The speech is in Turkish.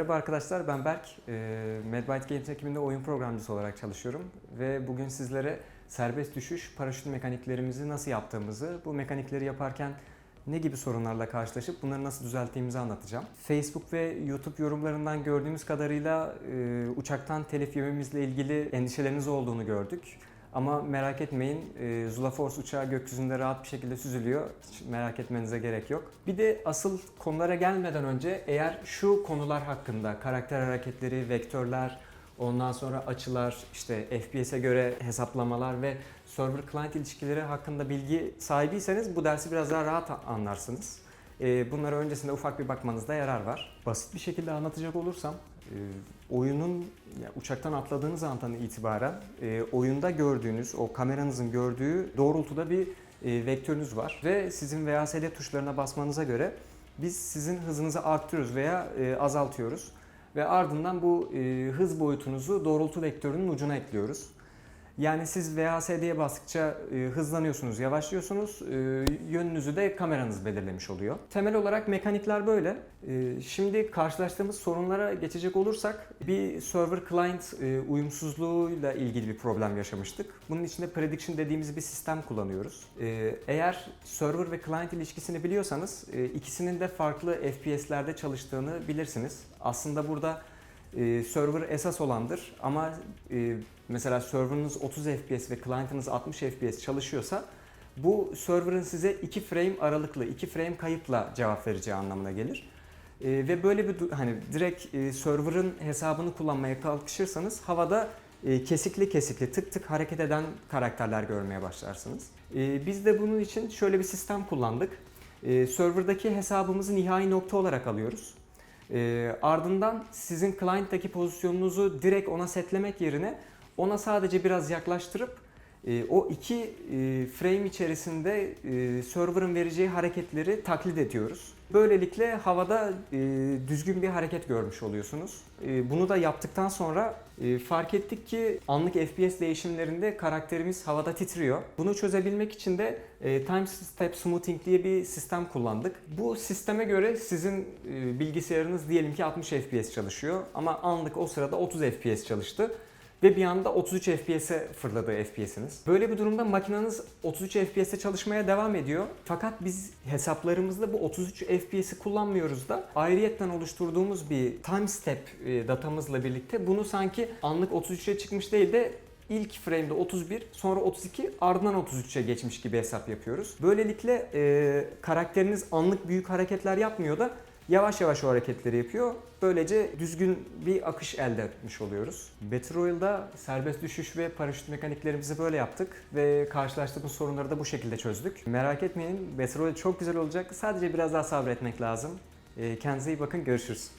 Merhaba arkadaşlar, ben Berk. Medbyte Games ekibinde oyun programcısı olarak çalışıyorum. Ve bugün sizlere serbest düşüş, paraşüt mekaniklerimizi nasıl yaptığımızı, bu mekanikleri yaparken ne gibi sorunlarla karşılaşıp bunları nasıl düzelttiğimizi anlatacağım. Facebook ve YouTube yorumlarından gördüğümüz kadarıyla uçaktan telif yememizle ilgili endişeleriniz olduğunu gördük. Ama merak etmeyin, Zula Force uçağı gökyüzünde rahat bir şekilde süzülüyor. Hiç merak etmenize gerek yok. Bir de asıl konulara gelmeden önce eğer şu konular hakkında karakter hareketleri, vektörler, ondan sonra açılar, işte FPS'e göre hesaplamalar ve server-client ilişkileri hakkında bilgi sahibiyseniz bu dersi biraz daha rahat anlarsınız. Bunlara öncesinde ufak bir bakmanızda yarar var. Basit bir şekilde anlatacak olursam, oyunun uçaktan atladığınız andan itibaren oyunda gördüğünüz, o kameranızın gördüğü doğrultuda bir vektörünüz var. Ve sizin VASD tuşlarına basmanıza göre biz sizin hızınızı arttırıyoruz veya azaltıyoruz. Ve ardından bu hız boyutunuzu doğrultu vektörünün ucuna ekliyoruz. Yani siz VASD'ye bastıkça hızlanıyorsunuz, yavaşlıyorsunuz, yönünüzü de kameranız belirlemiş oluyor. Temel olarak mekanikler böyle. Şimdi karşılaştığımız sorunlara geçecek olursak bir server-client uyumsuzluğuyla ilgili bir problem yaşamıştık. Bunun için de prediction dediğimiz bir sistem kullanıyoruz. Eğer server ve client ilişkisini biliyorsanız ikisinin de farklı FPS'lerde çalıştığını bilirsiniz. Aslında burada server esas olandır ama mesela server'ınız 30 FPS ve client'ınız 60 FPS çalışıyorsa bu server'ın size 2 frame aralıklı, 2 frame kayıpla cevap vereceği anlamına gelir. Ve böyle bir direkt server'ın hesabını kullanmaya kalkışırsanız havada kesikli kesikli tık tık hareket eden karakterler görmeye başlarsınız. Biz de bunun için şöyle bir sistem kullandık. Server'daki hesabımızı nihai nokta olarak alıyoruz. Ardından sizin client'taki pozisyonunuzu direkt ona setlemek yerine ona sadece biraz yaklaştırıp o iki frame içerisinde server'ın vereceği hareketleri taklit ediyoruz. Böylelikle havada düzgün bir hareket görmüş oluyorsunuz. Bunu da yaptıktan sonra fark ettik ki anlık FPS değişimlerinde karakterimiz havada titriyor. Bunu çözebilmek için de Time Step Smoothing diye bir sistem kullandık. Bu sisteme göre sizin bilgisayarınız diyelim ki 60 FPS çalışıyor ama anlık o sırada 30 FPS çalıştı. Ve bir anda 33 FPS'e fırladı FPS'iniz. Böyle bir durumda makineniz 33 FPS'e çalışmaya devam ediyor. Fakat biz hesaplarımızda bu 33 FPS'i kullanmıyoruz da ayrıyetten oluşturduğumuz bir time step datamızla birlikte bunu sanki anlık 33'e çıkmış değil de İlk frame'de 31, sonra 32, ardından 33'e geçmiş gibi hesap yapıyoruz. Böylelikle karakteriniz anlık büyük hareketler yapmıyor da yavaş yavaş o hareketleri yapıyor. Böylece düzgün bir akış elde etmiş oluyoruz. Battle Royale'da serbest düşüş ve paraşüt mekaniklerimizi böyle yaptık ve karşılaştığımız sorunları da bu şekilde çözdük. Merak etmeyin, Battle Royale çok güzel olacak. Sadece biraz daha sabretmek lazım. Kendinize iyi bakın, görüşürüz.